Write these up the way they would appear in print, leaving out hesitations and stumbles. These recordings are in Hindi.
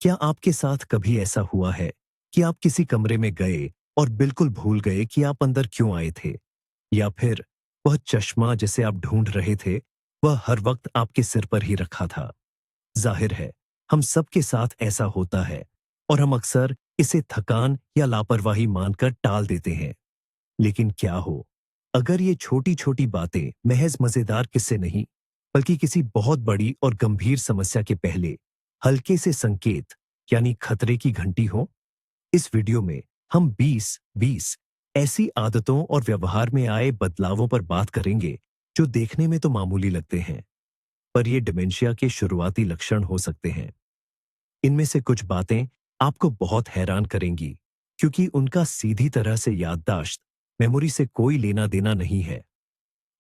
क्या आपके साथ कभी ऐसा हुआ है कि आप किसी कमरे में गए और बिल्कुल भूल गए कि आप अंदर क्यों आए थे? या फिर वह चश्मा जिसे आप ढूंढ रहे थे, वह हर वक्त आपके सिर पर ही रखा था? जाहिर है, हम सबके साथ ऐसा होता है और हम अक्सर इसे थकान या लापरवाही मानकर टाल देते हैं। लेकिन क्या हो, अगर ये छोटी-छोटी बातें महज मजेदार किस्से नहीं, बल्कि किसी बहुत बड़ी और गंभीर समस्या के पहले हल्के से संकेत यानी खतरे की घंटी हो? इस वीडियो में हम 20 ऐसी आदतों और व्यवहार में आए बदलावों पर बात करेंगे जो देखने में तो मामूली लगते हैं, पर ये डिमेंशिया के शुरुआती लक्षण हो सकते हैं। इनमें से कुछ बातें आपको बहुत हैरान करेंगी, क्योंकि उनका सीधी तरह से याददाश्त, मेमोरी से कोई लेना देना नहीं है।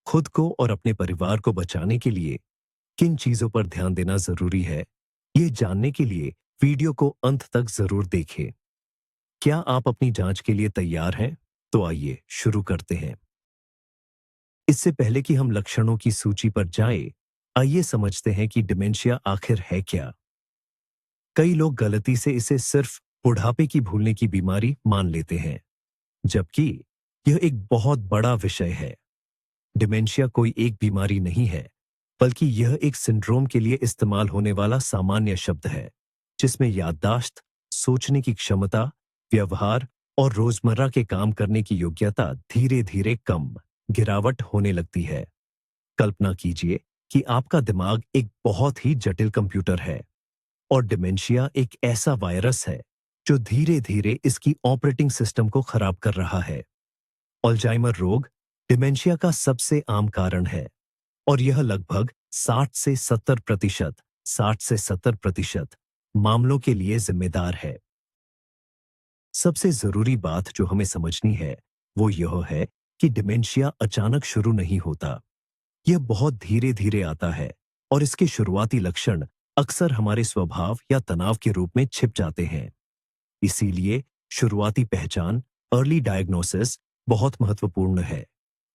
खुद को और अपने परिवार को बचाने के लिए किन चीजों पर ध्यान देना जरूरी है, ये जानने के लिए वीडियो को अंत तक जरूर देखें। क्या आप अपनी जांच के लिए तैयार हैं? तो आइए शुरू करते हैं। इससे पहले कि हम लक्षणों की सूची पर जाएं, आइए समझते हैं कि डिमेंशिया आखिर है क्या। कई लोग गलती से इसे सिर्फ बुढ़ापे की भूलने की बीमारी मान लेते हैं, जबकि यह एक बहुत बड़ा विषय है। डिमेंशिया कोई एक बीमारी नहीं है, बल्कि यह एक सिंड्रोम के लिए इस्तेमाल होने वाला सामान्य शब्द है, जिसमें याददाश्त, सोचने की क्षमता, व्यवहार और रोजमर्रा के काम करने की योग्यता धीरे धीरे कम, गिरावट होने लगती है। कल्पना कीजिए कि आपका दिमाग एक बहुत ही जटिल कंप्यूटर है और डिमेंशिया एक ऐसा वायरस है जो धीरे धीरे इसकी ऑपरेटिंग सिस्टम को खराब कर रहा है। अल्जाइमर रोग डिमेंशिया का सबसे आम कारण है और यह लगभग 60 से 70% मामलों के लिए जिम्मेदार है। सबसे जरूरी बात जो हमें समझनी है वो यह है कि डिमेंशिया अचानक शुरू नहीं होता। यह बहुत धीरे धीरे आता है और इसके शुरुआती लक्षण अक्सर हमारे स्वभाव या तनाव के रूप में छिप जाते हैं। इसीलिए शुरुआती पहचान, अर्ली डायग्नोसिस बहुत महत्वपूर्ण है।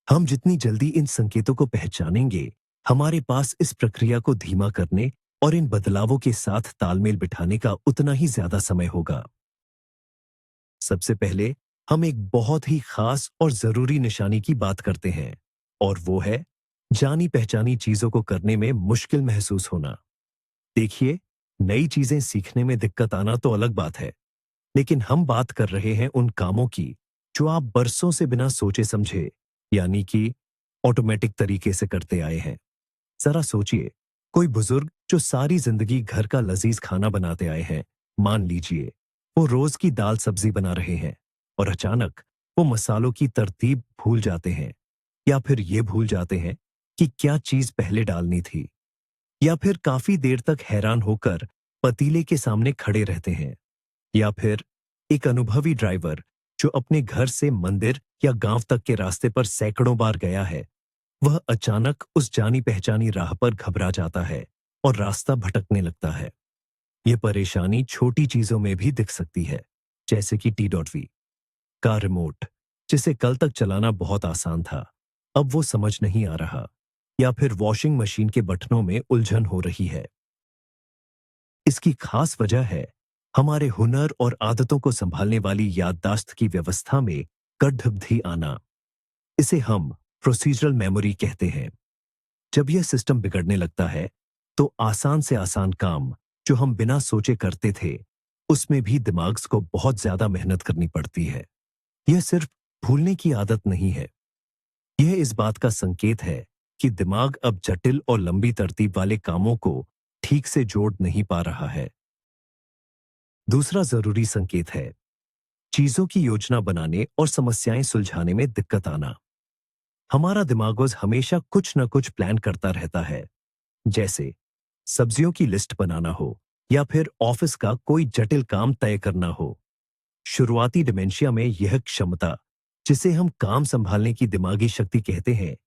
हम जितनी जल्दी इन संकेतों को पहचानेंगे, हमारे पास इस प्रक्रिया को धीमा करने और इन बदलावों के साथ तालमेल बिठाने का उतना ही ज्यादा समय होगा। सबसे पहले हम एक बहुत ही खास और जरूरी निशानी की बात करते हैं, और वो है जानी पहचानी चीजों को करने में मुश्किल महसूस होना। देखिए, नई चीजें सीखने में दिक्कत आना तो अलग बात है, लेकिन हम बात कर रहे हैं उन कामों की जो आप बरसों से बिना सोचे समझे, यानी कि ऑटोमेटिक तरीके से करते आए हैं। जरा सोचिए, कोई बुजुर्ग जो सारी जिंदगी घर का लजीज खाना बनाते आए हैं, मान लीजिए वो रोज की दाल सब्जी बना रहे हैं और अचानक वो मसालों की तरतीब भूल जाते हैं, या फिर ये भूल जाते हैं कि क्या चीज पहले डालनी थी, या फिर काफी देर तक हैरान होकर पतीले के सामने खड़े रहते हैं, या फिर एक अनुभवी ड्राइवर जो अपने घर से मंदिर या गांव तक के रास्ते पर सैकड़ों बार गया है, वह अचानक उस जानी पहचानी राह पर घबरा जाता है और रास्ता भटकने लगता है। यह परेशानी छोटी चीजों में भी दिख सकती है, जैसे कि T.V का रिमोट, जिसे कल तक चलाना बहुत आसान था, अब वो समझ नहीं आ रहा, या फिर वॉशिंग मशीन के बटनों में उलझन हो रही है। इसकी खास वजह है हमारे हुनर और आदतों को संभालने वाली याददाश्त की व्यवस्था में गड्ढबद्धि आना। इसे हम प्रोसीजरल मेमोरी कहते हैं। जब यह सिस्टम बिगड़ने लगता है, तो आसान से आसान काम जो हम बिना सोचे करते थे, उसमें भी दिमाग को बहुत ज्यादा मेहनत करनी पड़ती है। यह सिर्फ भूलने की आदत नहीं है, यह इस बात का संकेत है कि दिमाग अब जटिल और लंबी तरतीब वाले कामों को ठीक से जोड़ नहीं पा रहा है। दूसरा जरूरी संकेत है चीजों की योजना बनाने और समस्याएं सुलझाने में दिक्कत आना। हमारा दिमाग हमेशा कुछ न कुछ प्लान करता रहता है, जैसे सब्जियों की लिस्ट बनाना हो या फिर ऑफिस का कोई जटिल काम तय करना हो। शुरुआती डिमेंशिया में यह क्षमता, जिसे हम काम संभालने की दिमागी शक्ति कहते हैं,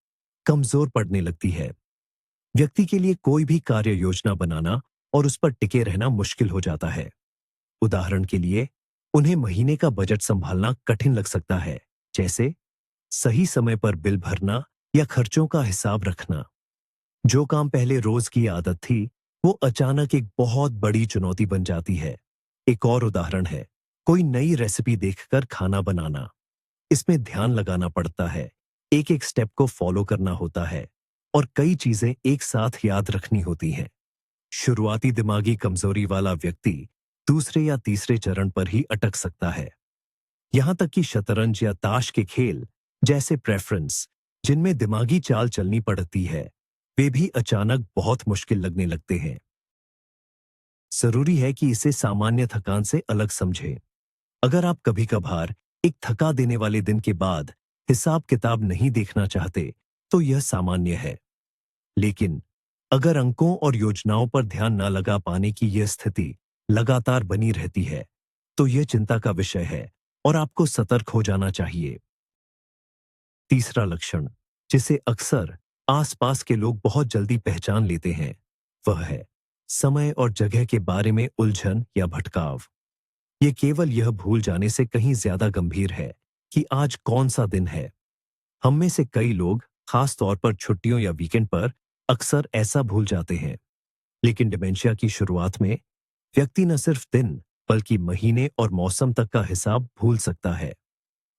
कमजोर पड़ने लगती है। व्यक्ति के लिए कोई भी कार्य योजना बनाना और उस पर टिके रहना मुश्किल हो जाता है। उदाहरण के लिए, उन्हें महीने का बजट संभालना कठिन लग सकता है, जैसे सही समय पर बिल भरना या खर्चों का हिसाब रखना। जो काम पहले रोज की आदत थी, वो अचानक एक बहुत बड़ी चुनौती बन जाती है एक और उदाहरण है, कोई नई रेसिपी देखकर खाना बनाना। इसमें ध्यान लगाना पड़ता है, एक एक स्टेप को फॉलो करना होता है और कई चीजें एक साथ याद रखनी होती हैं। शुरुआती दिमागी कमजोरी वाला व्यक्ति दूसरे या तीसरे चरण पर ही अटक सकता है। यहां तक कि शतरंज या ताश के खेल जैसे प्रेफरेंस, जिनमें दिमागी चाल चलनी पड़ती है, वे भी अचानक बहुत मुश्किल लगने लगते हैं। जरूरी है कि इसे सामान्य थकान से अलग समझें। अगर आप कभी कभार एक थका देने वाले दिन के बाद हिसाब किताब नहीं देखना चाहते, तो यह सामान्य है। लेकिन अगर अंकों और योजनाओं पर ध्यान न लगा पाने की यह स्थिति लगातार बनी रहती है, तो यह चिंता का विषय है और आपको सतर्क हो जाना चाहिए। तीसरा लक्षण, जिसे अक्सर आसपास के लोग बहुत जल्दी पहचान लेते हैं, वह है समय और जगह के बारे में उलझन या भटकाव। ये केवल यह भूल जाने से कहीं ज्यादा गंभीर है कि आज कौन सा दिन है। हम में से कई लोग, खास तौर पर छुट्टियों या वीकेंड पर, अक्सर ऐसा भूल जाते हैं। लेकिन डिमेंशिया की शुरुआत में व्यक्ति न सिर्फ दिन, बल्कि महीने और मौसम तक का हिसाब भूल सकता है।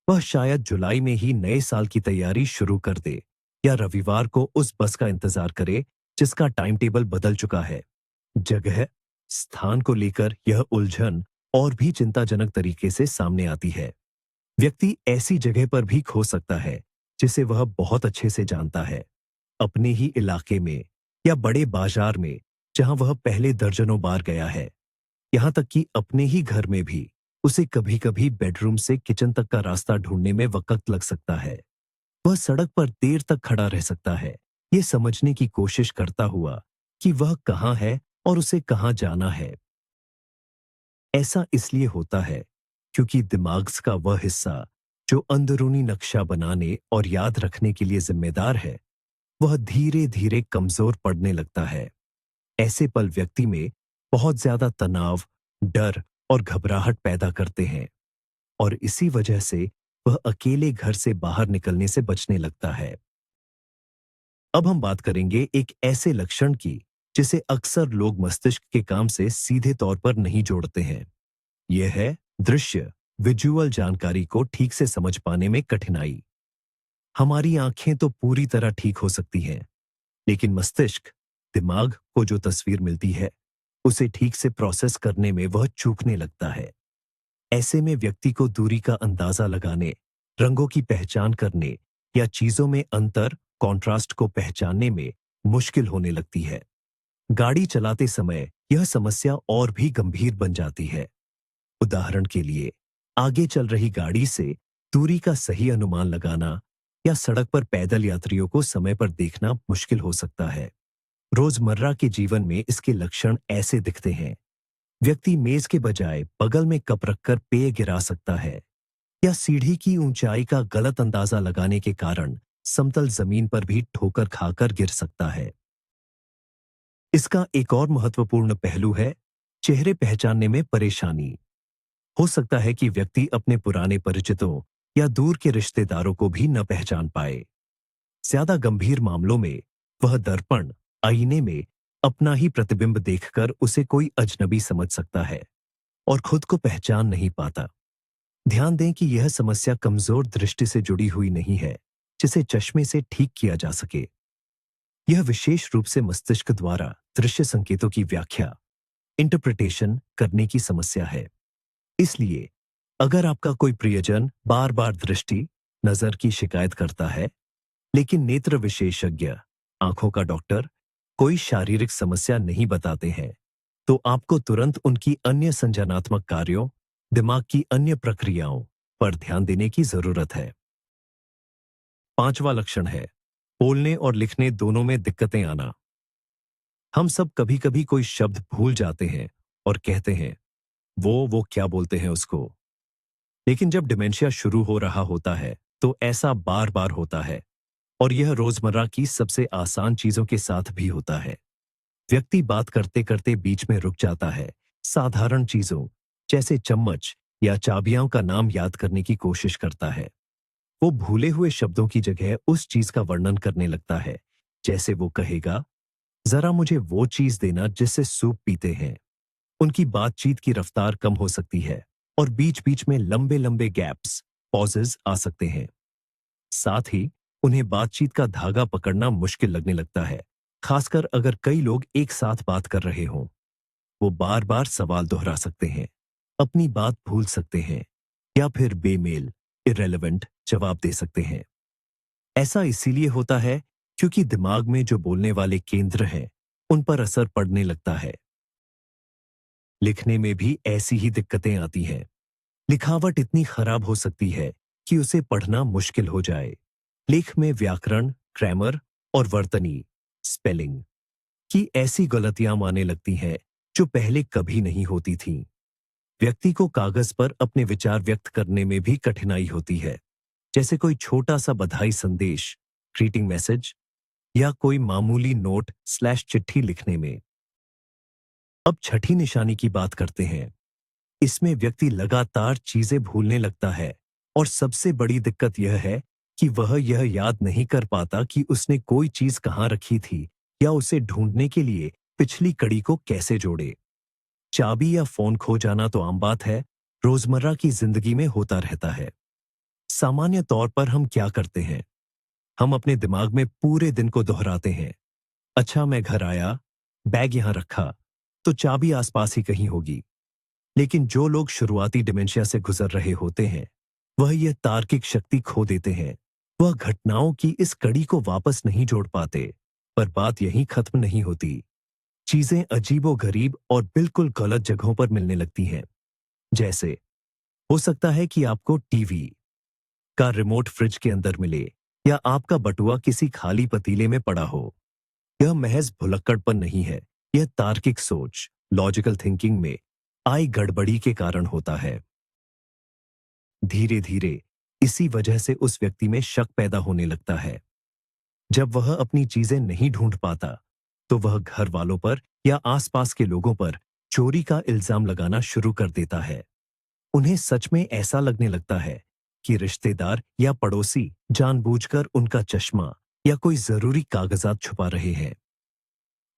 वह शायद जुलाई में ही नए साल की तैयारी शुरू कर दे या रविवार को उस बस का इंतजार करे जिसका टाइम टेबल बदल चुका है। जगह, स्थान को लेकर यह उलझन और भी चिंताजनक तरीके से सामने आती है। व्यक्ति ऐसी जगह पर भी खो सकता है जिसे वह बहुत अच्छे से जानता है, अपने ही इलाके में या बड़े बाजार में जहां वह पहले दर्जनों बार गया है। यहां तक कि अपने ही घर में भी उसे कभी कभी बेडरूम से किचन तक का रास्ता ढूंढने में वक्त लग सकता है। वह सड़क पर देर तक खड़ा रह सकता है, ये समझने की कोशिश करता हुआ कि वह कहाँ है और उसे कहाँ जाना है। ऐसा इसलिए होता है क्योंकि दिमाग का वह हिस्सा जो अंदरूनी नक्शा बनाने और याद रखने के लिए जिम्मेदार है, वह धीरे धीरे कमजोर पड़ने लगता है। ऐसे पल व्यक्ति में बहुत ज्यादा तनाव, डर और घबराहट पैदा करते हैं और इसी वजह से वह अकेले घर से बाहर निकलने से बचने लगता है। अब हम बात करेंगे एक ऐसे लक्षण की जिसे अक्सर लोग मस्तिष्क के काम से सीधे तौर पर नहीं जोड़ते हैं। यह है दृश्य, विजुअल जानकारी को ठीक से समझ पाने में कठिनाई। हमारी आंखें तो पूरी तरह ठीक हो सकती हैं, लेकिन मस्तिष्क, दिमाग को जो तस्वीर मिलती है, उसे ठीक से प्रोसेस करने में वह चूकने लगता है। ऐसे में व्यक्ति को दूरी का अंदाजा लगाने, रंगों की पहचान करने या चीजों में अंतर, कॉन्ट्रास्ट को पहचानने में मुश्किल होने लगती है। गाड़ी चलाते समय यह समस्या और भी गंभीर बन जाती है। उदाहरण के लिए, आगे चल रही गाड़ी से दूरी का सही अनुमान लगाना या सड़क पर पैदल यात्रियों को समय पर देखना मुश्किल हो सकता है। रोजमर्रा के जीवन में इसके लक्षण ऐसे दिखते हैं। व्यक्ति मेज के बजाय बगल में कप रखकर पेय गिरा सकता है या सीढ़ी की ऊंचाई का गलत अंदाजा लगाने के कारण समतल जमीन पर भी ठोकर खाकर गिर सकता है। इसका एक और महत्वपूर्ण पहलू है चेहरे पहचानने में परेशानी। हो सकता है कि व्यक्ति अपने पुराने परिचितों या दूर के रिश्तेदारों को भी न पहचान पाए। ज्यादा गंभीर मामलों में वह दर्पण, आईने में अपना ही प्रतिबिंब देखकर उसे कोई अजनबी समझ सकता है और खुद को पहचान नहीं पाता। ध्यान दें कि यह समस्या कमजोर दृष्टि से जुड़ी हुई नहीं है, जिसे चश्मे से ठीक किया जा सके। यह विशेष रूप से मस्तिष्क द्वारा दृश्य संकेतों की व्याख्या, इंटरप्रिटेशन करने की समस्या है। इसलिए अगर आपका कोई प्रियजन बार बार दृष्टि, नजर की शिकायत करता है, लेकिन नेत्र विशेषज्ञ, आंखों का डॉक्टर कोई शारीरिक समस्या नहीं बताते हैं, तो आपको तुरंत उनकी अन्य संज्ञानात्मक कार्यों, दिमाग की अन्य प्रक्रियाओं पर ध्यान देने की जरूरत है। पांचवा लक्षण है बोलने और लिखने दोनों में दिक्कतें आना। हम सब कभी कभी कोई शब्द भूल जाते हैं और कहते हैं, वो क्या बोलते हैं उसको। लेकिन जब डिमेंशिया शुरू हो रहा होता है, तो ऐसा बार बार होता है और यह रोजमर्रा की सबसे आसान चीजों के साथ भी होता है। व्यक्ति बात करते करते बीच में रुक जाता है, साधारण चीजों जैसे चम्मच या चाबियों का नाम याद करने की कोशिश करता है। वो भूले हुए शब्दों की जगह उस चीज का वर्णन करने लगता है, जैसे वो कहेगा, जरा मुझे वो चीज देना जिससे सूप पीते हैं। उनकी बातचीत की रफ्तार कम हो सकती है और बीच बीच में लंबे लंबे गैप्स, पॉजेज आ सकते हैं। साथ ही उन्हें बातचीत का धागा पकड़ना मुश्किल लगने लगता है, खासकर अगर कई लोग एक साथ बात कर रहे हों। वो बार बार सवाल दोहरा सकते हैं, अपनी बात भूल सकते हैं या फिर बेमेल, इरेलेवेंट जवाब दे सकते हैं। ऐसा इसीलिए होता है क्योंकि दिमाग में जो बोलने वाले केंद्र हैं, उन पर असर पड़ने लगता है। लिखने में भी ऐसी ही दिक्कतें आती हैं। लिखावट इतनी खराब हो सकती है कि उसे पढ़ना मुश्किल हो जाए। लेख में व्याकरण, ग्रामर और वर्तनी, स्पेलिंग की ऐसी गलतियां आने लगती हैं जो पहले कभी नहीं होती थीं। व्यक्ति को कागज पर अपने विचार व्यक्त करने में भी कठिनाई होती है, जैसे कोई छोटा सा बधाई संदेश, ग्रीटिंग मैसेज या कोई मामूली नोट स्लैश चिट्ठी लिखने में। अब छठी निशानी की बात करते हैं। इसमें व्यक्ति लगातार चीजें भूलने लगता है और सबसे बड़ी दिक्कत यह है कि वह यह याद नहीं कर पाता कि उसने कोई चीज कहाँ रखी थी या उसे ढूंढने के लिए पिछली कड़ी को कैसे जोड़े। चाबी या फोन खो जाना तो आम बात है, रोजमर्रा की जिंदगी में होता रहता है। सामान्य तौर पर हम क्या करते हैं? हम अपने दिमाग में पूरे दिन को दोहराते हैं। अच्छा, मैं घर आया, बैग यहां रखा, तो चाबी आसपास ही कहीं होगी। लेकिन जो लोग शुरुआती डिमेंशिया से गुजर रहे होते हैं, वह यह तार्किक शक्ति खो देते हैं। वह घटनाओं की इस कड़ी को वापस नहीं जोड़ पाते। पर बात यहीं खत्म नहीं होती। चीजें अजीबोगरीब और बिल्कुल गलत जगहों पर मिलने लगती हैं। जैसे हो सकता है कि आपको टीवी का रिमोट फ्रिज के अंदर मिले या आपका बटुआ किसी खाली पतीले में पड़ा हो। यह महज भुलक्कड़पन नहीं है, यह तार्किक सोच, लॉजिकल थिंकिंग में आई गड़बड़ी के कारण होता है। धीरे धीरे इसी वजह से उस व्यक्ति में शक पैदा होने लगता है। जब वह अपनी चीजें नहीं ढूंढ पाता, तो वह घर वालों पर या आसपास के लोगों पर चोरी का इल्जाम लगाना शुरू कर देता है। उन्हें सच में ऐसा लगने लगता है कि रिश्तेदार या पड़ोसी जानबूझकर उनका चश्मा या कोई जरूरी कागजात छुपा रहे हैं।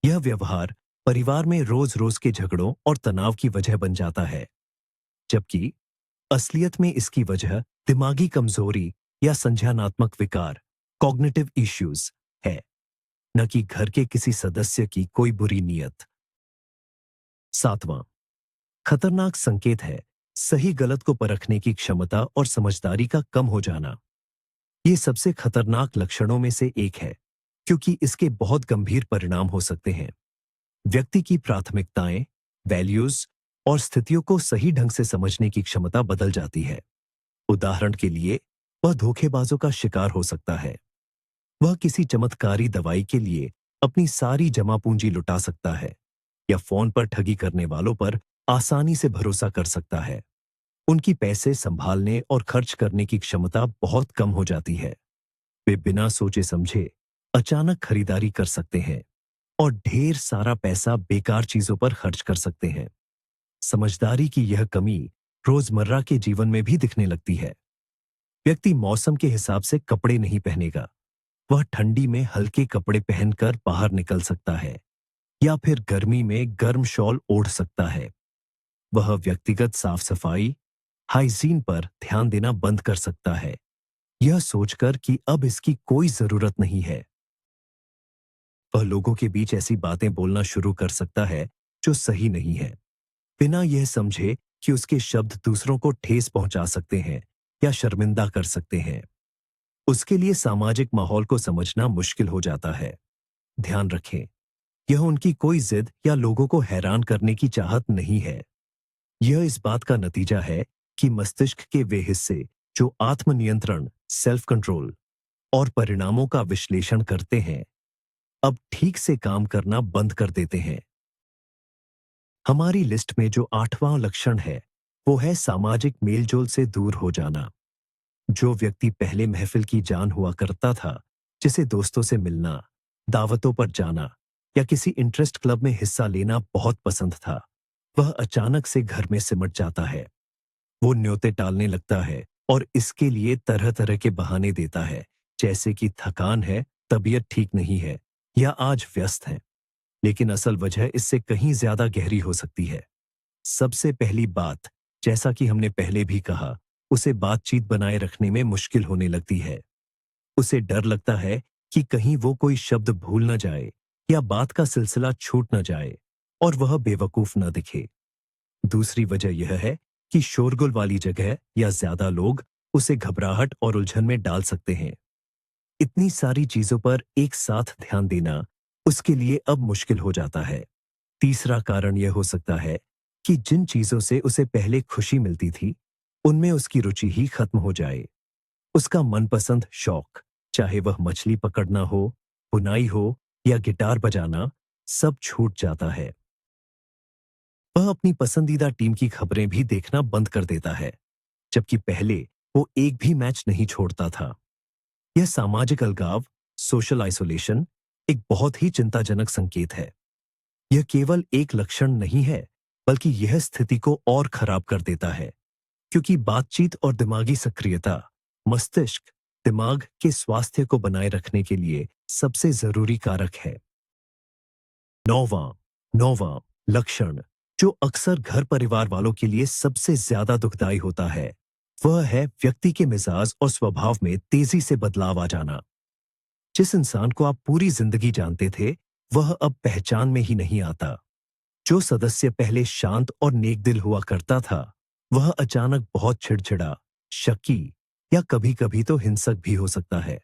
यह व्यवहार परिवार में रोज रोज के झगड़ों और तनाव की वजह बन जाता है, जबकि असलियत में इसकी वजह दिमागी कमजोरी या संज्ञानात्मक विकार, कॉग्निटिव इश्यूज है, न कि घर के किसी सदस्य की कोई बुरी नीयत। सातवां खतरनाक संकेत है सही गलत को परखने की क्षमता और समझदारी का कम हो जाना। ये सबसे खतरनाक लक्षणों में से एक है, क्योंकि इसके बहुत गंभीर परिणाम हो सकते हैं। व्यक्ति की प्राथमिकताएं, वैल्यूज और स्थितियों को सही ढंग से समझने की क्षमता बदल जाती है। उदाहरण के लिए, वह धोखेबाजों का शिकार हो सकता है। वह किसी चमत्कारी दवाई के लिए अपनी सारी जमा पूंजी लुटा सकता है या फोन पर ठगी करने वालों पर आसानी से भरोसा कर सकता है। उनकी पैसे संभालने और खर्च करने की क्षमता बहुत कम हो जाती है। वे बिना सोचे समझे अचानक खरीदारी कर सकते हैं और ढेर सारा पैसा बेकार चीजों पर खर्च कर सकते हैं। समझदारी की यह कमी रोजमर्रा के जीवन में भी दिखने लगती है। व्यक्ति मौसम के हिसाब से कपड़े नहीं पहनेगा। वह ठंडी में हल्के कपड़े पहनकर बाहर निकल सकता है या फिर गर्मी में गर्म शॉल ओढ़ सकता है। वह व्यक्तिगत साफ सफाई, हाइजीन पर ध्यान देना बंद कर सकता है, यह सोचकर कि अब इसकी कोई जरूरत नहीं है। वह लोगों के बीच ऐसी बातें बोलना शुरू कर सकता है जो सही नहीं है, बिना यह समझे कि उसके शब्द दूसरों को ठेस पहुंचा सकते हैं या शर्मिंदा कर सकते हैं। उसके लिए सामाजिक माहौल को समझना मुश्किल हो जाता है। ध्यान रखें, यह उनकी कोई जिद या लोगों को हैरान करने की चाहत नहीं है। यह इस बात का नतीजा है कि मस्तिष्क के वे हिस्से जो आत्मनियंत्रण, सेल्फ कंट्रोल और परिणामों का विश्लेषण करते हैं, अब ठीक से काम करना बंद कर देते हैं। हमारी लिस्ट में जो 8वां लक्षण है, वो है सामाजिक मेलजोल से दूर हो जाना। जो व्यक्ति पहले महफिल की जान हुआ करता था, जिसे दोस्तों से मिलना, दावतों पर जाना या किसी इंटरेस्ट क्लब में हिस्सा लेना बहुत पसंद था, वह अचानक से घर में सिमट जाता है। वो न्योते टालने लगता है और इसके लिए तरह तरह के बहाने देता है, जैसे कि थकान है, तबीयत ठीक नहीं है या आज व्यस्त है। लेकिन असल वजह इससे कहीं ज्यादा गहरी हो सकती है। सबसे पहली बात, जैसा कि हमने पहले भी कहा, उसे बातचीत बनाए रखने में मुश्किल होने लगती है। उसे डर लगता है कि कहीं वो कोई शब्द भूल न जाए या बात का सिलसिला छूट न जाए और वह बेवकूफ न दिखे। दूसरी वजह यह है कि शोरगुल वाली जगह या ज्यादा लोग उसे घबराहट और उलझन में डाल सकते हैं। इतनी सारी चीजों पर एक साथ ध्यान देना उसके लिए अब मुश्किल हो जाता है। तीसरा कारण यह हो सकता है कि जिन चीजों से उसे पहले खुशी मिलती थी, उनमें उसकी रुचि ही खत्म हो जाए। उसका मनपसंद शौक, चाहे वह मछली पकड़ना हो, बुनाई हो या गिटार बजाना, सब छूट जाता है। वह अपनी पसंदीदा टीम की खबरें भी देखना बंद कर देता है, जबकि पहले वो एक भी मैच नहीं छोड़ता था। यह सामाजिक अलगाव, सोशल आइसोलेशन, एक बहुत ही चिंताजनक संकेत है। यह केवल एक लक्षण नहीं है, बल्कि यह स्थिति को और खराब कर देता है, क्योंकि बातचीत और दिमागी सक्रियता मस्तिष्क, दिमाग के स्वास्थ्य को बनाए रखने के लिए सबसे जरूरी कारक है। नौवां नौवां लक्षण, जो अक्सर घर परिवार वालों के लिए सबसे ज्यादा दुखदाई होता है, वह है व्यक्ति के मिजाज और स्वभाव में तेजी से बदलाव आ जाना। जिस इंसान को आप पूरी जिंदगी जानते थे, वह अब पहचान में ही नहीं आता। जो सदस्य पहले शांत और नेकदिल हुआ करता था, वह अचानक बहुत चिड़चिड़ा, शकी या कभी-कभी तो हिंसक भी हो सकता है।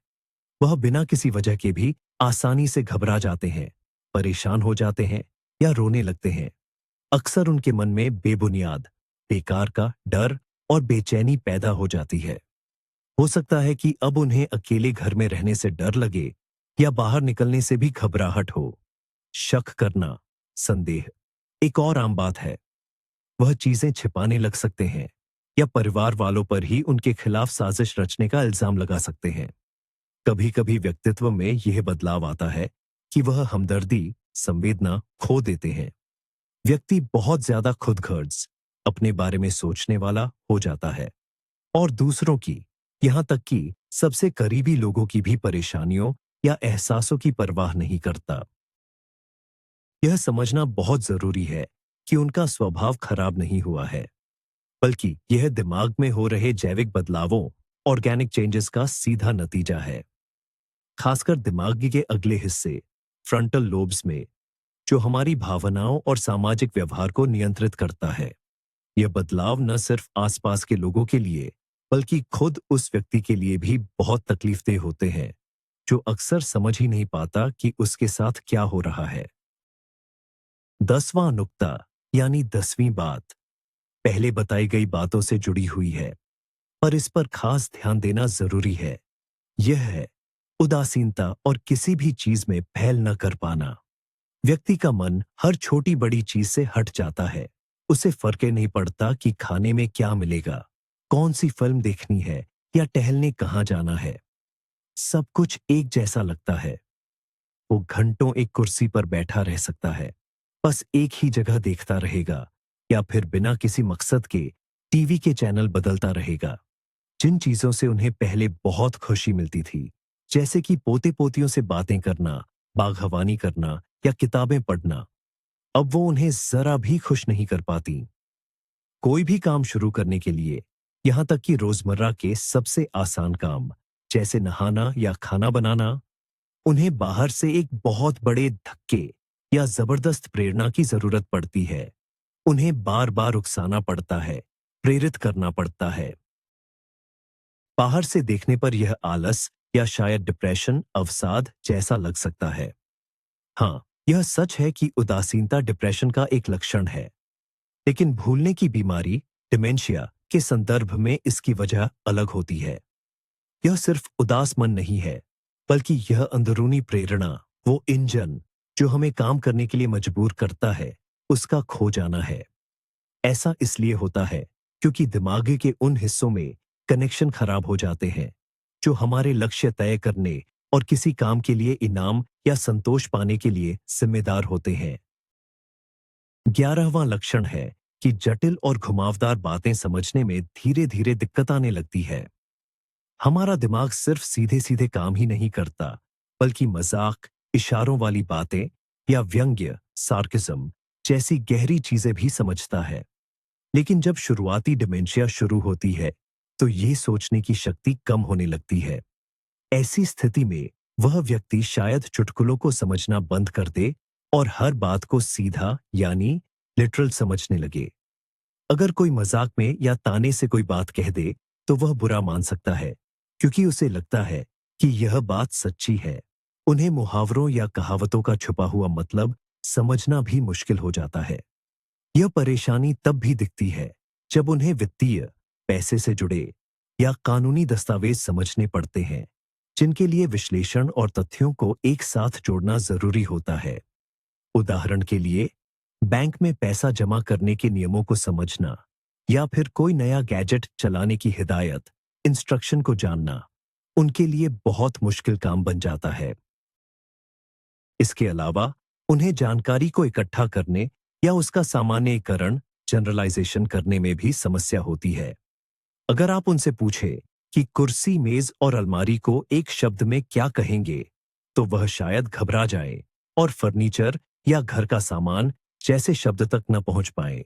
वह बिना किसी वजह के भी आसानी से घबरा जाते हैं, परेशान हो जाते हैं या रोने लगते हैं। अक्सर उनके मन में बेबुनियाद, बेकार का डर और बेचैनी पैदा हो जाती है। हो सकता है कि अब उन्हें अकेले घर में रहने से डर लगे या बाहर निकलने से भी घबराहट हो। शक करना, संदेह एक और आम बात है। वह चीजें छिपाने लग सकते हैं या परिवार वालों पर ही उनके खिलाफ साजिश रचने का इल्जाम लगा सकते हैं। कभी-कभी व्यक्तित्व में यह बदलाव आता है कि वह हमदर्दी, संवेदना खो देते हैं। व्यक्ति बहुत ज्यादा खुदगर्ज, अपने बारे में सोचने वाला हो जाता है और दूसरों की, यहां तक कि सबसे करीबी लोगों की भी परेशानियों या एहसासों की परवाह नहीं करता। यह समझना बहुत जरूरी है कि उनका स्वभाव खराब नहीं हुआ है, बल्कि यह दिमाग में हो रहे जैविक बदलावों, ऑर्गेनिक चेंजेस का सीधा नतीजा है। खासकर दिमाग के अगले हिस्से, फ्रंटल लोब्स में, जो हमारी भावनाओं और सामाजिक व्यवहार को नियंत्रित करता है। यह बदलाव न सिर्फ आसपास के लोगों के लिए, बल्कि खुद उस व्यक्ति के लिए भी बहुत तकलीफदेह होते हैं, जो अक्सर समझ ही नहीं पाता कि उसके साथ क्या हो रहा है। 10वां नुक्ता, यानी 10वीं बात, पहले बताई गई बातों से जुड़ी हुई है, पर इस पर खास ध्यान देना जरूरी है। यह है उदासीनता और किसी भी चीज में पहल न कर पाना। व्यक्ति का मन हर छोटी बड़ी चीज से हट जाता है। उसे फर्क ही नहीं पड़ता कि खाने में क्या मिलेगा, कौन सी फिल्म देखनी है या टहलने कहाँ जाना है। सब कुछ एक जैसा लगता है। वो घंटों एक कुर्सी पर बैठा रह सकता है, बस एक ही जगह देखता रहेगा, या फिर बिना किसी मकसद के टीवी के चैनल बदलता रहेगा। जिन चीजों से उन्हें पहले बहुत खुशी मिलती थी, जैसे कि पोते पोतियों से बातें करना, बागवानी करना या किताबें पढ़ना, अब वो उन्हें जरा भी खुश नहीं कर पाती। कोई भी काम शुरू करने के लिए, यहां तक कि रोजमर्रा के सबसे आसान काम, जैसे नहाना या खाना बनाना, उन्हें बाहर से एक बहुत बड़े धक्के या जबरदस्त प्रेरणा की जरूरत पड़ती है। उन्हें बार बार उकसाना पड़ता है, प्रेरित करना पड़ता है। बाहर से देखने पर यह आलस या शायद डिप्रेशन, अवसाद जैसा लग सकता है। हाँ, यह सच है कि उदासीनता डिप्रेशन का एक लक्षण है, लेकिन भूलने की बीमारी, डिमेंशिया के संदर्भ में इसकी वजह अलग होती है। यह सिर्फ उदास मन नहीं है, बल्कि यह अंदरूनी प्रेरणा, वो इंजन जो हमें काम करने के लिए मजबूर करता है, उसका खो जाना है। ऐसा इसलिए होता है क्योंकि दिमाग के उन हिस्सों में कनेक्शन खराब हो जाते हैं, जो हमारे लक्ष्य तय करने और किसी काम के लिए इनाम या संतोष पाने के लिए जिम्मेदार होते हैं। 11वां लक्षण है कि जटिल और घुमावदार बातें समझने में धीरे धीरे दिक्कत आने लगती है। हमारा दिमाग सिर्फ सीधे सीधे काम ही नहीं करता, बल्कि मजाक, इशारों वाली बातें या व्यंग्य, सार्किज्म जैसी गहरी चीजें भी समझता है। लेकिन जब शुरुआती डिमेंशिया शुरू होती है, तो ये सोचने की शक्ति कम होने लगती है। ऐसी स्थिति में वह व्यक्ति शायद चुटकुलों को समझना बंद कर दे और हर बात को सीधा यानी लिटरल समझने लगे। अगर कोई मजाक में या ताने से कोई बात कह दे, तो वह बुरा मान सकता है, क्योंकि उसे लगता है कि यह बात सच्ची है। उन्हें मुहावरों या कहावतों का छुपा हुआ मतलब समझना भी मुश्किल हो जाता है। यह परेशानी तब भी दिखती है जब उन्हें वित्तीय, पैसे से जुड़े या कानूनी दस्तावेज समझने पड़ते हैं, जिनके लिए विश्लेषण और तथ्यों को एक साथ जोड़ना जरूरी होता है। उदाहरण के लिए, बैंक में पैसा जमा करने के नियमों को समझना या फिर कोई नया गैजेट चलाने की हिदायत, इंस्ट्रक्शन को जानना उनके लिए बहुत मुश्किल काम बन जाता है। इसके अलावा उन्हें जानकारी को इकट्ठा करने या उसका सामान्यीकरण, जनरलाइजेशन करने में भी समस्या होती है। अगर आप उनसे पूछे कि कुर्सी, मेज और अलमारी को एक शब्द में क्या कहेंगे, तो वह शायद घबरा जाए और फर्नीचर या घर का सामान जैसे शब्द तक न पहुंच पाए।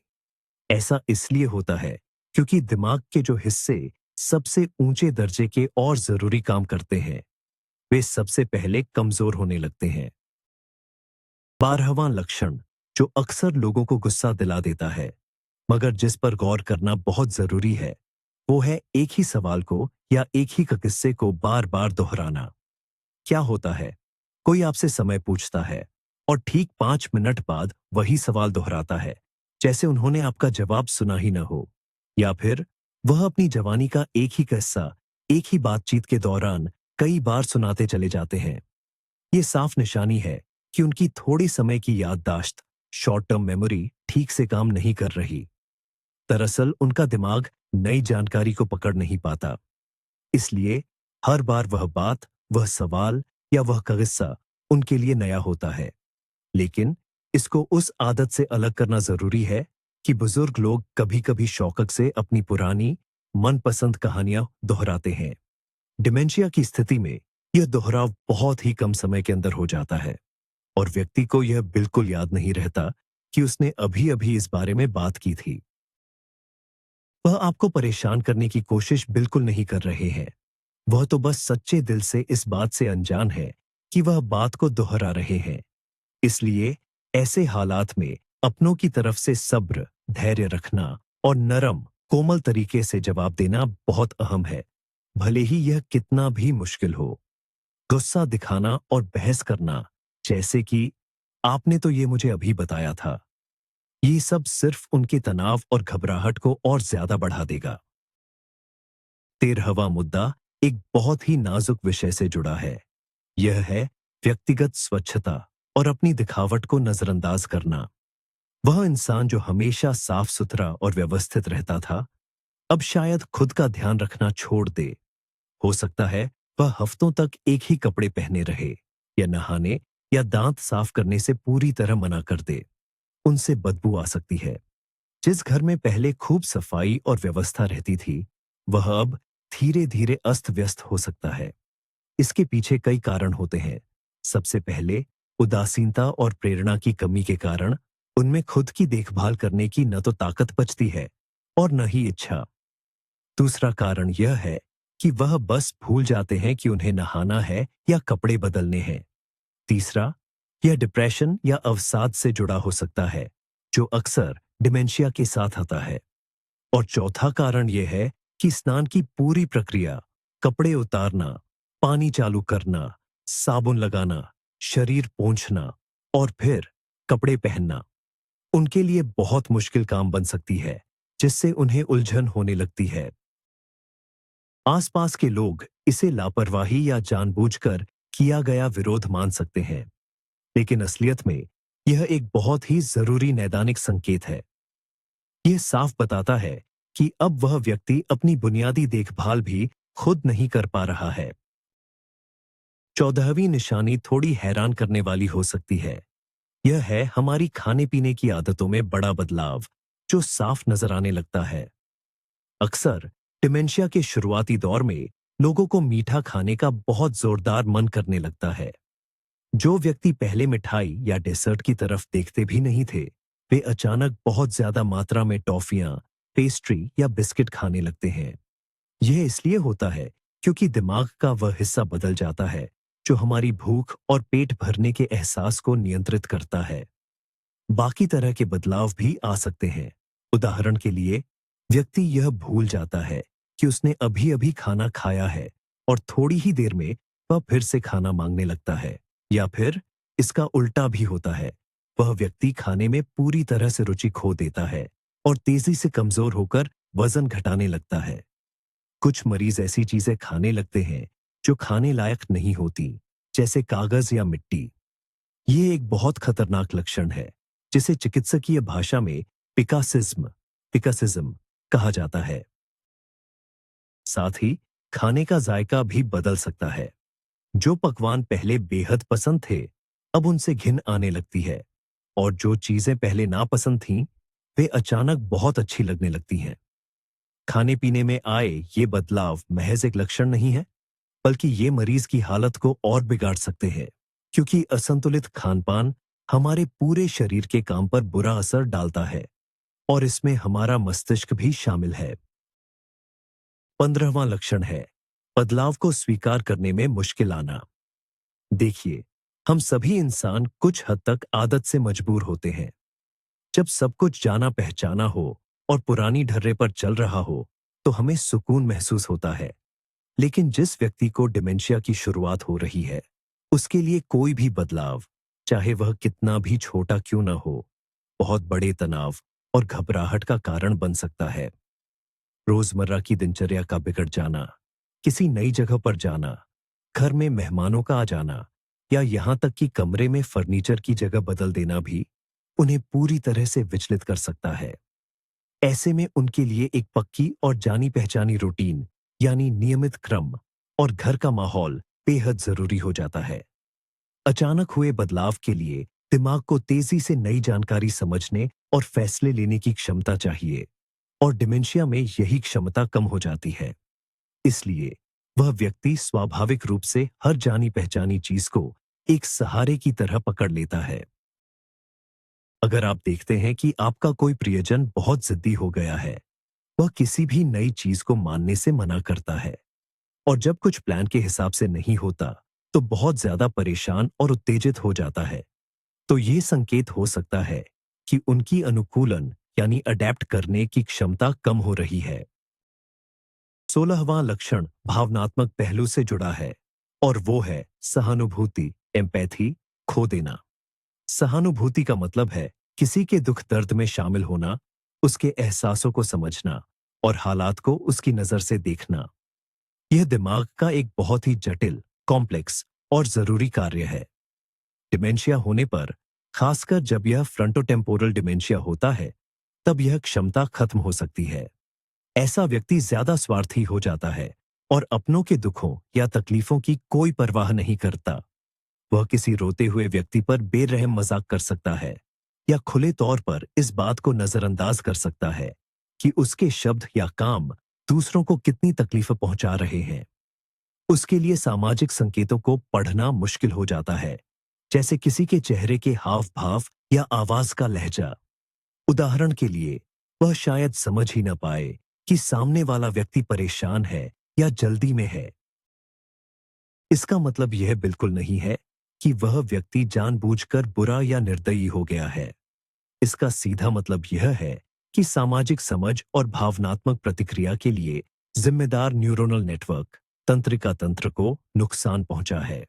ऐसा इसलिए होता है क्योंकि दिमाग के जो हिस्से सबसे ऊंचे दर्जे के और जरूरी काम करते हैं, वे सबसे पहले कमजोर होने लगते हैं। 12वां लक्षण, जो अक्सर लोगों को गुस्सा दिला देता है, मगर जिस पर गौर करना बहुत जरूरी है, वो है एक ही सवाल को या एक ही किस्से को बार बार दोहराना। क्या होता है, कोई आपसे समय पूछता है और ठीक 5 मिनट बाद वही सवाल दोहराता है, जैसे उन्होंने आपका जवाब सुना ही न हो। या फिर वह अपनी जवानी का एक ही किस्सा एक ही बातचीत के दौरान कई बार सुनाते चले जाते हैं। ये साफ निशानी है कि उनकी थोड़े समय की याददाश्त, शॉर्ट टर्म मेमोरी, ठीक से काम नहीं कर रही। दरअसल उनका दिमाग नई जानकारी को पकड़ नहीं पाता, इसलिए हर बार वह बात, वह सवाल या वह किस्सा उनके लिए नया होता है। लेकिन इसको उस आदत से अलग करना जरूरी है कि बुजुर्ग लोग कभी कभी शौकत से अपनी पुरानी मनपसंद कहानियां दोहराते हैं। डिमेंशिया की स्थिति में यह दोहराव बहुत ही कम समय के अंदर हो जाता है और व्यक्ति को यह बिल्कुल याद नहीं रहता कि उसने अभी अभी इस बारे में बात की थी। वह आपको परेशान करने की कोशिश बिल्कुल नहीं कर रहे हैं। वह तो बस सच्चे दिल से इस बात से अनजान है कि वह बात को दोहरा रहे हैं। इसलिए ऐसे हालात में अपनों की तरफ से सब्र, धैर्य रखना और नरम, कोमल तरीके से जवाब देना बहुत अहम है, भले ही यह कितना भी मुश्किल हो। गुस्सा दिखाना और बहस करना, जैसे कि आपने तो ये मुझे अभी बताया था, ये सब सिर्फ उनके तनाव और घबराहट को और ज्यादा बढ़ा देगा। 13वां मुद्दा एक बहुत ही नाजुक विषय से जुड़ा है। यह है व्यक्तिगत स्वच्छता और अपनी दिखावट को नजरअंदाज करना। वह इंसान जो हमेशा साफ सुथरा और व्यवस्थित रहता था, अब शायद खुद का ध्यान रखना छोड़ दे। हो सकता है वह हफ्तों तक एक ही कपड़े पहने रहे या नहाने या दांत साफ करने से पूरी तरह मना कर दे। उनसे बदबू आ सकती है। जिस घर में पहले खूब सफाई और व्यवस्था रहती थी, वह अब धीरे धीरे अस्त व्यस्त हो सकता है। इसके पीछे कई कारण होते हैं। सबसे पहले उदासीनता और प्रेरणा की कमी के कारण उनमें खुद की देखभाल करने की न तो ताकत बचती है और न ही इच्छा। दूसरा कारण यह है कि वह बस भूल जाते हैं कि उन्हें नहाना है या कपड़े बदलने हैं। तीसरा, यह डिप्रेशन या अवसाद से जुड़ा हो सकता है, जो अक्सर डिमेंशिया के साथ आता है। और चौथा कारण यह है कि स्नान की पूरी प्रक्रिया, कपड़े उतारना, पानी चालू करना, साबुन लगाना, शरीर पोंछना और फिर कपड़े पहनना, उनके लिए बहुत मुश्किल काम बन सकती है, जिससे उन्हें उलझन होने लगती है। आसपास के लोग इसे लापरवाही या जानबूझकर किया गया विरोध मान सकते हैं, लेकिन असलियत में यह एक बहुत ही जरूरी नैदानिक संकेत है। यह साफ बताता है कि अब वह व्यक्ति अपनी बुनियादी देखभाल भी खुद नहीं कर पा रहा है। 14वीं निशानी थोड़ी हैरान करने वाली हो सकती है। यह है हमारी खाने पीने की आदतों में बड़ा बदलाव, जो साफ नजर आने लगता है। अक्सर डिमेंशिया के शुरुआती दौर में लोगों को मीठा खाने का बहुत जोरदार मन करने लगता है। जो व्यक्ति पहले मिठाई या डेसर्ट की तरफ देखते भी नहीं थे, वे अचानक बहुत ज्यादा मात्रा में टॉफियां, पेस्ट्री या बिस्किट खाने लगते हैं। यह इसलिए होता है क्योंकि दिमाग का वह हिस्सा बदल जाता है जो हमारी भूख और पेट भरने के एहसास को नियंत्रित करता है। बाकी तरह के बदलाव भी आ सकते हैं। उदाहरण के लिए, व्यक्ति यह भूल जाता है कि उसने अभी अभी खाना खाया है और थोड़ी ही देर में वह फिर से खाना मांगने लगता है। या फिर इसका उल्टा भी होता है, वह व्यक्ति खाने में पूरी तरह से रुचि खो देता है और तेजी से कमजोर होकर वजन घटाने लगता है। कुछ मरीज ऐसी चीजें खाने लगते हैं जो खाने लायक नहीं होती, जैसे कागज या मिट्टी। ये एक बहुत खतरनाक लक्षण है जिसे चिकित्सकीय भाषा में पिकासिज्म कहा जाता है। साथ ही खाने का जायका भी बदल सकता है। जो पकवान पहले बेहद पसंद थे, अब उनसे घिन आने लगती है, और जो चीजें पहले नापसंद थीं, वे अचानक बहुत अच्छी लगने लगती हैं। खाने पीने में आए ये बदलाव महज एक लक्षण नहीं है, बल्कि ये मरीज की हालत को और बिगाड़ सकते हैं, क्योंकि असंतुलित खानपान हमारे पूरे शरीर के काम पर बुरा असर डालता है, और इसमें हमारा मस्तिष्क भी शामिल है। 15वां लक्षण है बदलाव को स्वीकार करने में मुश्किल आना। देखिए, हम सभी इंसान कुछ हद तक आदत से मजबूर होते हैं। जब सब कुछ जाना पहचाना हो और पुरानी ढर्रे पर चल रहा हो, तो हमें सुकून महसूस होता है। लेकिन जिस व्यक्ति को डिमेंशिया की शुरुआत हो रही है, उसके लिए कोई भी बदलाव, चाहे वह कितना भी छोटा क्यों न हो, बहुत बड़े तनाव और घबराहट का कारण बन सकता है। रोजमर्रा की दिनचर्या का बिगड़ जाना, किसी नई जगह पर जाना, घर में मेहमानों का आ जाना, या यहां तक कि कमरे में फर्नीचर की जगह बदल देना भी उन्हें पूरी तरह से विचलित कर सकता है। ऐसे में उनके लिए एक पक्की और जानी पहचानी रूटीन, यानी नियमित क्रम और घर का माहौल बेहद जरूरी हो जाता है। अचानक हुए बदलाव के लिए दिमाग को तेजी से नई जानकारी समझने और फैसले लेने की क्षमता चाहिए, और डिमेंशिया में यही क्षमता कम हो जाती है। इसलिए वह व्यक्ति स्वाभाविक रूप से हर जानी पहचानी चीज को एक सहारे की तरह पकड़ लेता है। अगर आप देखते हैं कि आपका कोई प्रियजन बहुत जिद्दी हो गया है, वह किसी भी नई चीज को मानने से मना करता है, और जब कुछ प्लान के हिसाब से नहीं होता, तो बहुत ज्यादा परेशान और उत्तेजित हो जाता है, तो ये संकेत हो सकता है कि उनकी अनुकूलन यानी अडेप्ट करने की क्षमता कम हो रही है। 16वां लक्षण भावनात्मक पहलू से जुड़ा है, और वो है सहानुभूति, एम्पैथी खो देना। सहानुभूति का मतलब है किसी के दुख दर्द में शामिल होना, उसके एहसासों को समझना और हालात को उसकी नजर से देखना। यह दिमाग का एक बहुत ही जटिल, कॉम्प्लेक्स और जरूरी कार्य है। डिमेंशिया होने पर, खासकर जब यह फ्रंटोटेम्पोरल डिमेंशिया होता है, तब यह क्षमता खत्म हो सकती है। ऐसा व्यक्ति ज्यादा स्वार्थी हो जाता है और अपनों के दुखों या तकलीफों की कोई परवाह नहीं करता। वह किसी रोते हुए व्यक्ति पर बेरहम मजाक कर सकता है, या खुले तौर पर इस बात को नजरअंदाज कर सकता है कि उसके शब्द या काम दूसरों को कितनी तकलीफ पहुंचा रहे हैं। उसके लिए सामाजिक संकेतों को पढ़ना मुश्किल हो जाता है, जैसे किसी के चेहरे के हाव भाव या आवाज का लहजा। उदाहरण के लिए, वह शायद समझ ही न पाए कि सामने वाला व्यक्ति परेशान है या जल्दी में है। इसका मतलब यह बिल्कुल नहीं है कि वह व्यक्ति जानबूझकर बुरा या निर्दयी हो गया है। इसका सीधा मतलब यह है कि सामाजिक समझ और भावनात्मक प्रतिक्रिया के लिए जिम्मेदार न्यूरोनल नेटवर्क, तंत्रिका तंत्र को नुकसान पहुंचा है।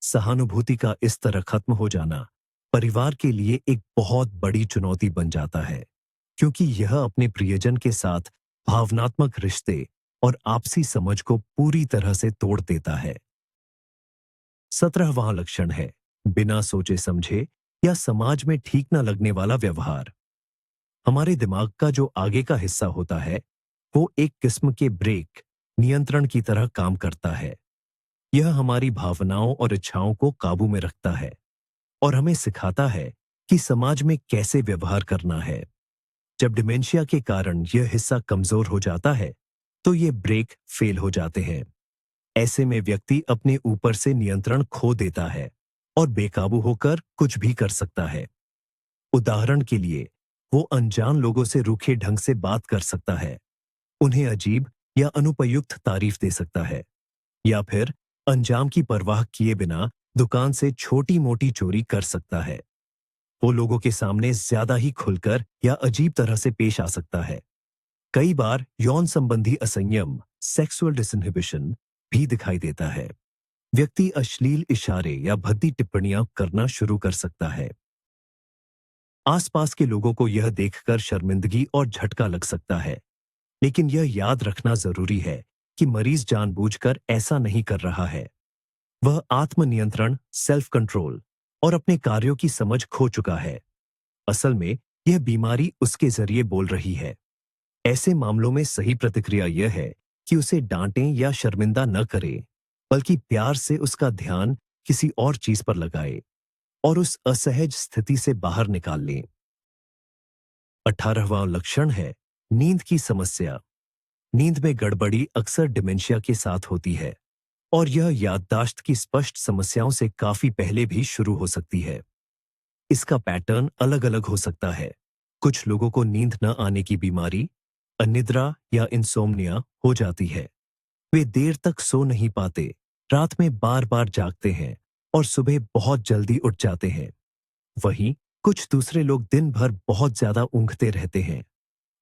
सहानुभूति का इस तरह खत्म हो जाना परिवार के लिए एक बहुत बड़ी चुनौती बन जाता है, क्योंकि यह अपने प्रियजन के साथ भावनात्मक रिश्ते और आपसी समझ को पूरी तरह से तोड़ देता है। 17वां लक्षण है बिना सोचे समझे या समाज में ठीक न लगने वाला व्यवहार। हमारे दिमाग का जो आगे का हिस्सा होता है, वो एक किस्म के ब्रेक, नियंत्रण की तरह काम करता है। यह हमारी भावनाओं और इच्छाओं को काबू में रखता है और हमें सिखाता है कि समाज में कैसे व्यवहार करना है। जब डिमेंशिया के कारण यह हिस्सा कमजोर हो जाता है, तो ये ब्रेक फेल हो जाते हैं। ऐसे में व्यक्ति अपने ऊपर से नियंत्रण खो देता है और बेकाबू होकर कुछ भी कर सकता है। उदाहरण के लिए, वो अनजान लोगों से रूखे ढंग से बात कर सकता है, उन्हें अजीब या अनुपयुक्त तारीफ दे सकता है, या फिर अंजाम की परवाह किए बिना दुकान से छोटी मोटी चोरी कर सकता है। वो लोगों के सामने ज्यादा ही खुलकर या अजीब तरह से पेश आ सकता है। कई बार यौन संबंधी असंयम, सेक्सुअल डिसइनहिबिशन भी दिखाई देता है। व्यक्ति अश्लील इशारे या भद्दी टिप्पणियां करना शुरू कर सकता है। आसपास के लोगों को यह देखकर शर्मिंदगी और झटका लग सकता है, लेकिन यह याद रखना जरूरी है कि मरीज जानबूझकर ऐसा नहीं कर रहा है। वह आत्मनियंत्रण, सेल्फ कंट्रोल और अपने कार्यों की समझ खो चुका है। असल में यह बीमारी उसके जरिए बोल रही है। ऐसे मामलों में सही प्रतिक्रिया यह है कि उसे डांटें या शर्मिंदा न करें, बल्कि प्यार से उसका ध्यान किसी और चीज पर लगाए और उस असहज स्थिति से बाहर निकाल लें। 18वां लक्षण है नींद की समस्या। नींद में गड़बड़ी अक्सर डिमेंशिया के साथ होती है और यह याददाश्त की स्पष्ट समस्याओं से काफी पहले भी शुरू हो सकती है। इसका पैटर्न अलग अलग हो सकता है। कुछ लोगों को नींद न आने की बीमारी, अनिद्रा या इंसोम्निया हो जाती है। वे देर तक सो नहीं पाते, रात में बार बार जागते हैं और सुबह बहुत जल्दी उठ जाते हैं। वहीं कुछ दूसरे लोग दिन भर बहुत ज्यादा ऊँघते रहते हैं।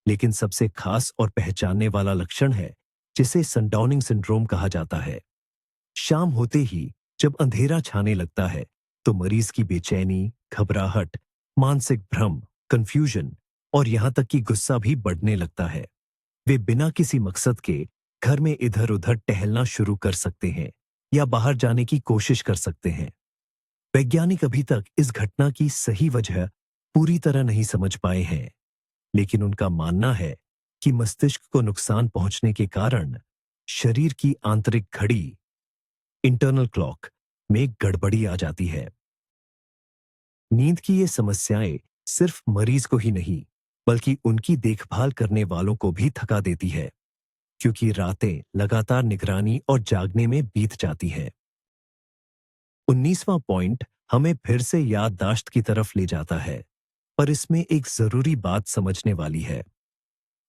लेकिन सबसे खास और पहचानने वाला लक्षण है जिसे सनडाउनिंग सिंड्रोम कहा जाता है। शाम होते ही जब अंधेरा छाने लगता है तो मरीज की बेचैनी, घबराहट, मानसिक भ्रम, कंफ्यूजन और यहां तक कि गुस्सा भी बढ़ने लगता है। वे बिना किसी मकसद के घर में इधर उधर टहलना शुरू कर सकते हैं या बाहर जाने की कोशिश कर सकते हैं। वैज्ञानिक अभी तक इस घटना की सही वजह पूरी तरह नहीं समझ पाए हैं, लेकिन उनका मानना है कि मस्तिष्क को नुकसान पहुंचने के कारण शरीर की आंतरिक घड़ी, इंटरनल क्लॉक में गड़बड़ी आ जाती है। नींद की ये समस्याएं सिर्फ मरीज को ही नहीं, बल्कि उनकी देखभाल करने वालों को भी थका देती है, क्योंकि रातें लगातार निगरानी और जागने में बीत जाती है। 19वां पॉइंट हमें फिर से याददाश्त की तरफ ले जाता है, पर इसमें एक जरूरी बात समझने वाली है।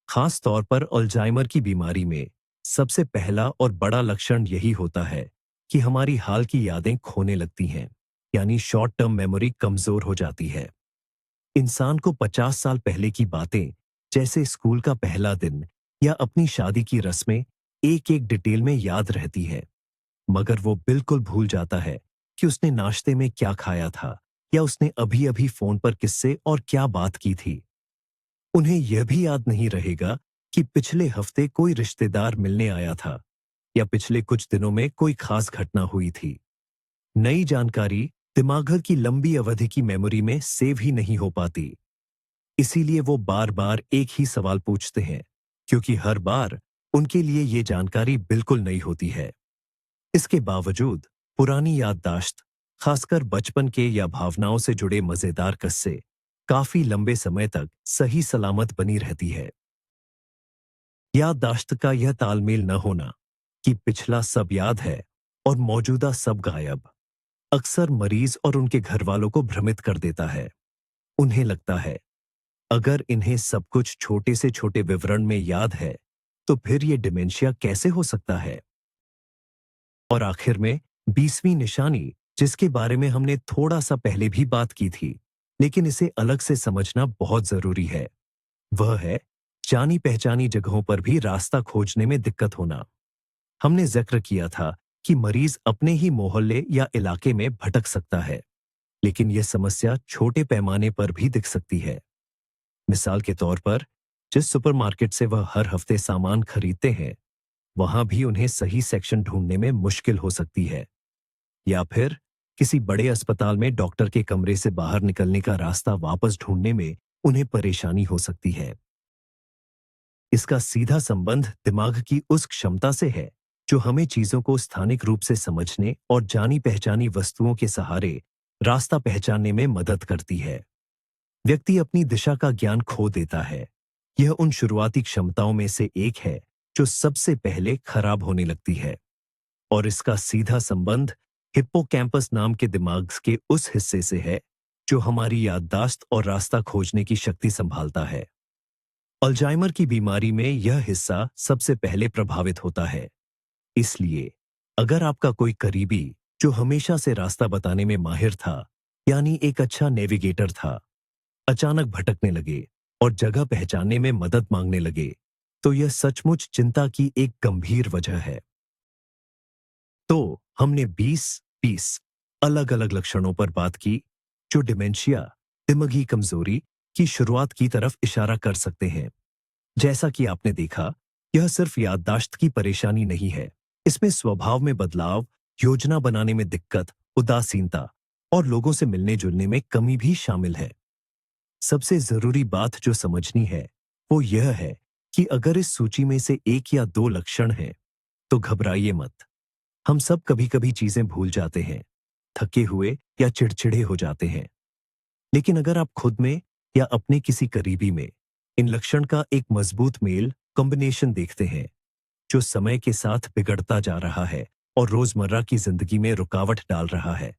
खास तौर पर अल्जाइमर की बीमारी में सबसे पहला और बड़ा लक्षण यही होता है कि हमारी हाल की यादें खोने लगती हैं, यानी शॉर्ट टर्म मेमोरी कमजोर हो जाती है। इंसान को 50 साल पहले की बातें, जैसे स्कूल का पहला दिन या अपनी शादी की रस्में, एक एक डिटेल में याद रहती है, मगर वो बिल्कुल भूल जाता है कि उसने नाश्ते में क्या खाया था या उसने अभी अभी फोन पर किससे और क्या बात की थी। उन्हें यह भी याद नहीं रहेगा कि पिछले हफ्ते कोई रिश्तेदार मिलने आया था या पिछले कुछ दिनों में कोई खास घटना हुई थी। नई जानकारी दिमाग की लंबी अवधि की मेमोरी में सेव ही नहीं हो पाती। इसीलिए वो बार बार एक ही सवाल पूछते हैं, क्योंकि हर बार उनके लिए ये जानकारी बिल्कुल नई होती है। इसके बावजूद पुरानी याददाश्त, खासकर बचपन के या भावनाओं से जुड़े मजेदार किस्से, काफी लंबे समय तक सही सलामत बनी रहती है। याददाश्त का यह तालमेल न होना कि पिछला सब याद है और मौजूदा सब गायब, अक्सर मरीज और उनके घर वालों को भ्रमित कर देता है। उन्हें लगता है अगर इन्हें सब कुछ छोटे से छोटे विवरण में याद है तो फिर ये डिमेंशिया कैसे हो सकता है। और आखिर में 20वीं निशानी, जिसके बारे में हमने थोड़ा सा पहले भी बात की थी, लेकिन इसे अलग से समझना बहुत जरूरी है, वह है जानी पहचानी जगहों पर भी रास्ता खोजने में दिक्कत होना। हमने जिक्र किया था कि मरीज अपने ही मोहल्ले या इलाके में भटक सकता है, लेकिन यह समस्या छोटे पैमाने पर भी दिख सकती है। मिसाल के तौर पर, जिस सुपरमार्केट से वह हर हफ्ते सामान खरीदते हैं, वहां भी उन्हें सही सेक्शन ढूंढने में मुश्किल हो सकती है, या फिर किसी बड़े अस्पताल में डॉक्टर के कमरे से बाहर निकलने का रास्ता वापस ढूंढने में उन्हें परेशानी हो सकती है। इसका सीधा संबंध दिमाग की उस क्षमता से है जो हमें चीजों को स्थानिक रूप से समझने और जानी पहचानी वस्तुओं के सहारे रास्ता पहचानने में मदद करती है। व्यक्ति अपनी दिशा का ज्ञान खो देता है। यह उन शुरुआती क्षमताओं में से एक है जो सबसे पहले खराब होने लगती है, और इसका सीधा संबंध हिप्पोकैम्पस नाम के दिमाग के उस हिस्से से है जो हमारी याददाश्त और रास्ता खोजने की शक्ति संभालता है। अल्जाइमर की बीमारी में यह हिस्सा सबसे पहले प्रभावित होता है। इसलिए अगर आपका कोई करीबी जो हमेशा से रास्ता बताने में माहिर था, यानी एक अच्छा नेविगेटर था, अचानक भटकने लगे और जगह पहचानने में मदद मांगने लगे, तो यह सचमुच चिंता की एक गंभीर वजह है। तो हमने 20 अलग-अलग लक्षणों पर बात की, जो डिमेंशिया, दिमागी कमजोरी की शुरुआत की तरफ इशारा कर सकते हैं। जैसा कि आपने देखा, यह सिर्फ याददाश्त की परेशानी नहीं है। इसमें स्वभाव में बदलाव, योजना बनाने में दिक्कत, उदासीनता और लोगों से मिलने-जुलने में कमी भी शामिल है। सबसे जरूरी बात जो समझनी है, वो यह है कि अगर इस सूची में से 1 या 2 लक्षण हैं, तो घबराइए मत। हम सब कभी-कभी चीजें भूल जाते हैं, थके हुए या चिड़चिड़े हो जाते हैं। लेकिन अगर आप खुद में या अपने किसी करीबी में इन लक्षण का एक मजबूत मेल कॉम्बिनेशन देखते हैं, जो समय के साथ बिगड़ता जा रहा है और रोजमर्रा की जिंदगी में रुकावट डाल रहा है,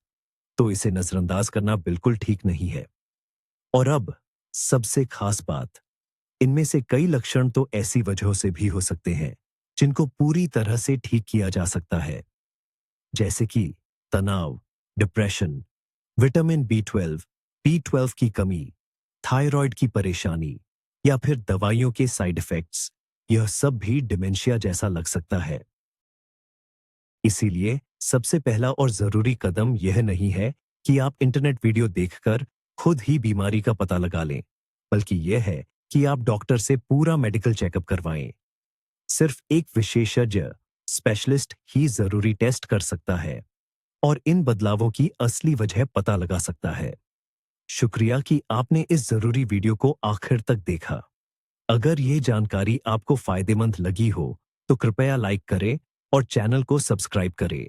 तो इसे नजरअंदाज करना बिल्कुल ठीक नहीं है। और अब सबसे खास बात, इनमें से कई लक्षण तो ऐसी वजहों से भी हो सकते हैं जिनको पूरी तरह से ठीक किया जा सकता है, जैसे कि तनाव, डिप्रेशन, विटामिन B12 की कमी, थायराइड की परेशानी या फिर दवाइयों के साइड इफेक्ट्स। यह सब भी डिमेंशिया जैसा लग सकता है। इसीलिए सबसे पहला और जरूरी कदम यह नहीं है कि आप इंटरनेट वीडियो देखकर खुद ही बीमारी का पता लगा लें, बल्कि यह है कि आप डॉक्टर से पूरा मेडिकल चेकअप करवाएं। सिर्फ एक विशेषज्ञ, स्पेशलिस्ट ही जरूरी टेस्ट कर सकता है और इन बदलावों की असली वजह पता लगा सकता है। शुक्रिया कि आपने इस जरूरी वीडियो को आखिर तक देखा। अगर ये जानकारी आपको फायदेमंद लगी हो, तो कृपया लाइक करें और चैनल को सब्सक्राइब करें।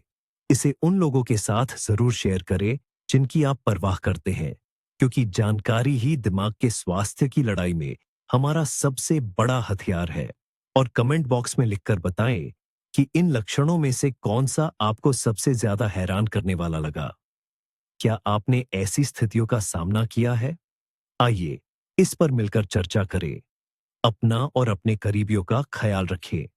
इसे उन लोगों के साथ जरूर शेयर करें जिनकी आप परवाह करते हैं, क्योंकि जानकारी ही दिमाग के स्वास्थ्य की लड़ाई में हमारा सबसे बड़ा हथियार है। और कमेंट बॉक्स में लिखकर बताएं कि इन लक्षणों में से कौन सा आपको सबसे ज्यादा हैरान करने वाला लगा। क्या आपने ऐसी स्थितियों का सामना किया है? आइए इस पर मिलकर चर्चा करें। अपना और अपने करीबियों का ख्याल रखें।